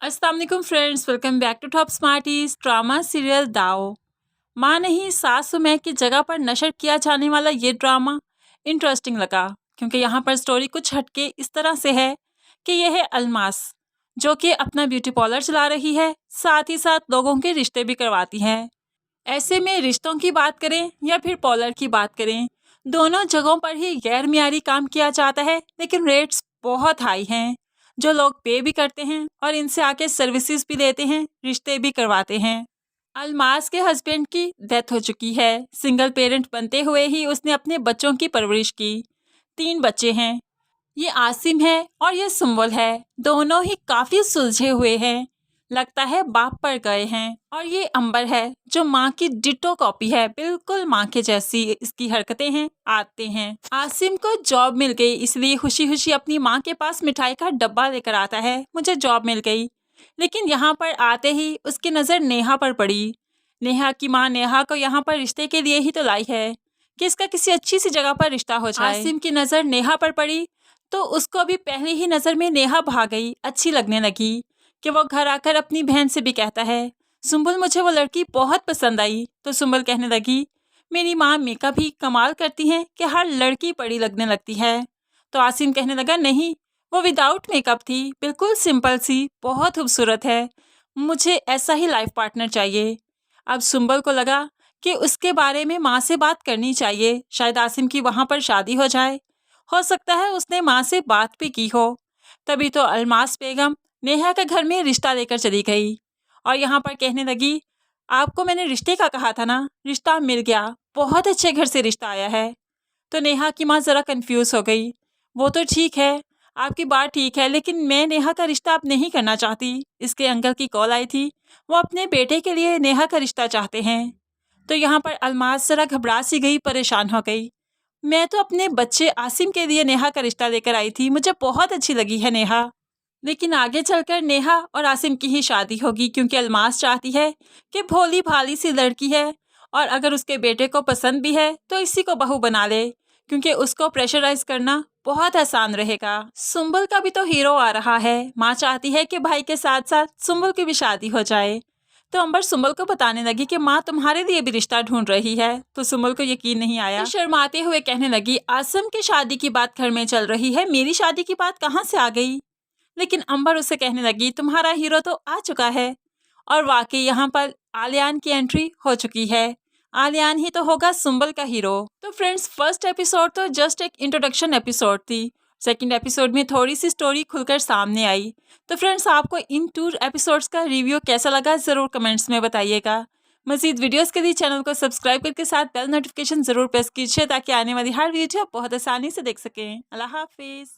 अस्सलाम वालेकुम friends, welcome back to top smarties. Drama serial दाव। माँ नहीं सासु मैं की जगह पर नशर किया जाने वाला ये ड्रामा इंटरेस्टिंग लगा, क्योंकि यहाँ पर स्टोरी कुछ हटके इस तरह से है कि यह है अलमास, जो कि अपना ब्यूटी पार्लर चला रही है, साथ ही साथ लोगों के रिश्ते भी करवाती है। ऐसे में रिश्तों की बात करें या फिर पार्लर की बात करें, दोनों जगहों पर ही गैर मियारी काम किया जाता है, लेकिन रेट्स बहुत हाई हैं। जो लोग पे भी करते हैं और इनसे आके सर्विसेज भी लेते हैं, रिश्ते भी करवाते हैं। अलमास के हस्बैंड की डेथ हो चुकी है। सिंगल पेरेंट बनते हुए ही उसने अपने बच्चों की परवरिश की। 3 बच्चे हैं। ये आसिम है और ये सुम्बुल है। दोनों ही काफी सुलझे हुए हैं, लगता है बाप पर गए हैं। और ये अंबर है, जो माँ की डिटो कॉपी है, बिल्कुल माँ के जैसी इसकी हरकतें हैं, आते हैं। आसिम को जॉब मिल गई, इसलिए खुशी खुशी अपनी माँ के पास मिठाई का डब्बा लेकर आता है, मुझे जॉब मिल गई। लेकिन यहाँ पर आते ही उसकी नज़र नेहा पर पड़ी। नेहा की माँ नेहा को यहाँ पर रिश्ते के लिए ही तो लाई है कि इसका किसी अच्छी सी जगह पर रिश्ता हो जाए। आसिम की नज़र नेहा पर पड़ी तो उसको भी पहली ही नज़र में नेहा भा गई, अच्छी लगने लगी। कि वो घर आकर अपनी बहन से भी कहता है, सुम्बुल मुझे वो लड़की बहुत पसंद आई। तो सुम्बुल कहने लगी, मेरी माँ मेकअप भी कमाल करती हैं कि हर लड़की बड़ी लगने लगती है। तो आसिम कहने लगा, नहीं, वो विदाउट मेकअप थी, बिल्कुल सिंपल सी, बहुत खूबसूरत है, मुझे ऐसा ही लाइफ पार्टनर चाहिए। अब सुम्बुल को लगा कि उसके बारे में माँ से बात करनी चाहिए, शायद आसिम की वहाँ पर शादी हो जाए। हो सकता है उसने माँ से बात भी की हो। तभी तो अलमास बेगम नेहा के घर में रिश्ता लेकर चली गई और यहाँ पर कहने लगी, आपको मैंने रिश्ते का कहा था ना, रिश्ता मिल गया, बहुत अच्छे घर से रिश्ता आया है। तो नेहा की माँ ज़रा कंफ्यूज हो गई। वो तो ठीक है, आपकी बात ठीक है, लेकिन मैं नेहा का रिश्ता अब नहीं करना चाहती। इसके अंकल की कॉल आई थी, वो अपने बेटे के लिए नेहा का रिश्ता चाहते हैं। तो यहाँ पर अलमास ज़रा घबरा सी गई, परेशान हो गई। मैं तो अपने बच्चे आसिम के लिए नेहा का रिश्ता लेकर आई थी, मुझे बहुत अच्छी लगी है नेहा, लेकिन आगे चलकर नेहा और आसिम की ही शादी होगी, क्योंकि अलमास चाहती है कि भोली भाली सी लड़की है और अगर उसके बेटे को पसंद भी है तो इसी को बहू बना ले, क्योंकि उसको प्रेशराइज करना बहुत आसान रहेगा। सुम्बुल का भी तो हीरो आ रहा है, माँ चाहती है कि भाई के साथ साथ सुम्बुल की भी शादी हो जाए। तो अंबर सुम्बुल को बताने लगी कि माँ तुम्हारे लिए भी रिश्ता ढूंढ रही है। तो सुम्बुल को यकीन नहीं आया, तो शर्माते हुए कहने लगी, आसिम की शादी की बात घर में चल रही है, मेरी शादी की बात कहाँ से आ गई। लेकिन अंबर उससे कहने लगी, तुम्हारा हीरो तो आ चुका है। और वाकई यहाँ पर आलियान की एंट्री हो चुकी है। आलियान ही तो होगा सुम्बुल का हीरो। तो फ्रेंड्स, फर्स्ट एपिसोड तो जस्ट एक इंट्रोडक्शन एपिसोड थी। सेकंड एपिसोड में थोड़ी सी स्टोरी खुलकर सामने आई। तो फ्रेंड्स, आपको इन 2 एपिसोड्स का रिव्यू कैसा लगा, ज़रूर कमेंट्स में बताइएगा। मज़ीद वीडियोस के लिए चैनल को सब्सक्राइब करके साथ बेल नोटिफिकेशन ज़रूर प्रेस कीजिए, ताकि आने वाली हर वीडियो आप बहुत आसानी से देख सकें। अल्लाह हाफिज़।